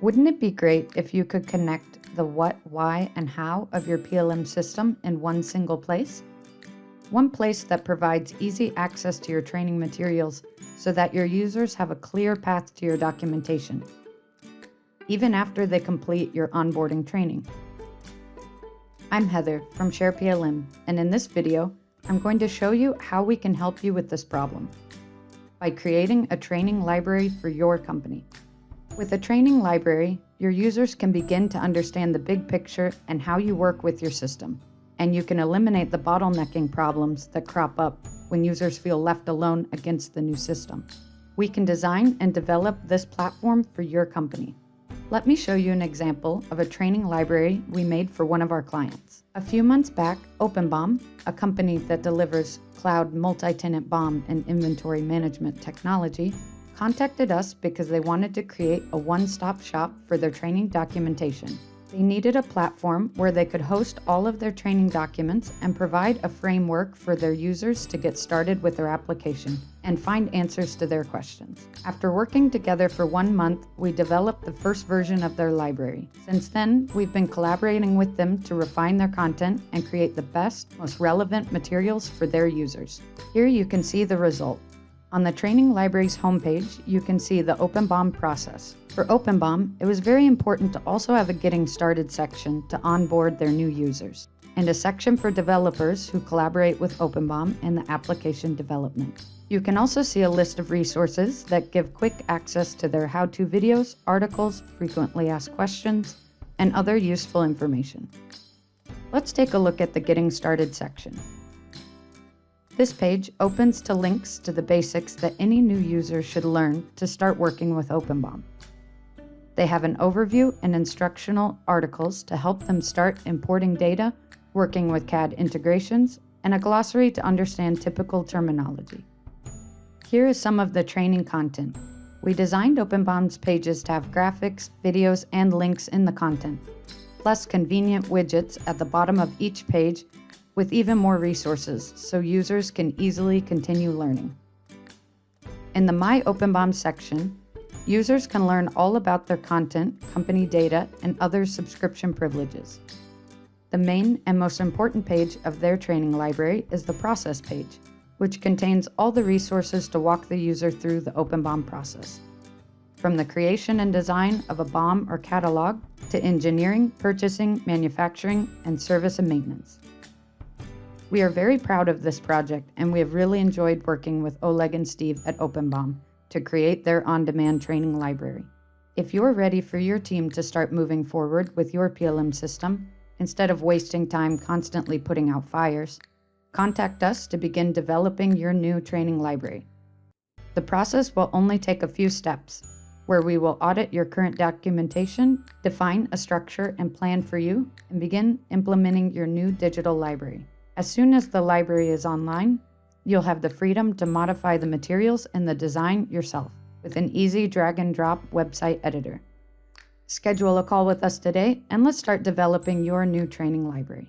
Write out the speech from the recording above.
Wouldn't it be great if you could connect the what, why, and how of your PLM system in one single place? One place that provides easy access to your training materials so that your users have a clear path to your documentation, even after they complete your onboarding training. I'm Heather from Share PLM, and in this video, I'm going to show you how we can help you with this problem by creating a training library for your company. With a training library, your users can begin to understand the big picture and how you work with your system, and you can eliminate the bottlenecking problems that crop up when users feel left alone against the new system. We can design and develop this platform for your company. Let me show you an example of a training library we made for one of our clients. A few months back, OpenBOM, a company that delivers cloud multi-tenant BOM and inventory management technology, contacted us because they wanted to create a one-stop shop for their training documentation. They needed a platform where they could host all of their training documents and provide a framework for their users to get started with their application and find answers to their questions. After working together for 1 month, we developed the first version of their library. Since then, we've been collaborating with them to refine their content and create the best, most relevant materials for their users. Here you can see the result. On the Training Library's homepage, you can see the OpenBOM process. For OpenBOM, it was very important to also have a Getting Started section to onboard their new users, and a section for developers who collaborate with OpenBOM in the application development. You can also see a list of resources that give quick access to their how-to videos, articles, frequently asked questions, and other useful information. Let's take a look at the Getting Started section. This page opens to links to the basics that any new user should learn to start working with OpenBOM. They have an overview and instructional articles to help them start importing data, working with CAD integrations, and a glossary to understand typical terminology. Here is some of the training content. We designed OpenBOM's pages to have graphics, videos, and links in the content, plus convenient widgets at the bottom of each page with even more resources so users can easily continue learning. In the My OpenBOM section, users can learn all about their content, company data, and other subscription privileges. The main and most important page of their training library is the Process page, which contains all the resources to walk the user through the OpenBOM process, from the creation and design of a BOM or catalog to engineering, purchasing, manufacturing, and service and maintenance. We are very proud of this project, and we have really enjoyed working with Oleg and Steve at OpenBOM to create their on-demand training library. If you're ready for your team to start moving forward with your PLM system, instead of wasting time constantly putting out fires, contact us to begin developing your new training library. The process will only take a few steps, where we will audit your current documentation, define a structure and plan for you, and begin implementing your new digital library. As soon as the library is online, you'll have the freedom to modify the materials and the design yourself with an easy drag-and-drop website editor. Schedule a call with us today, and let's start developing your new training library.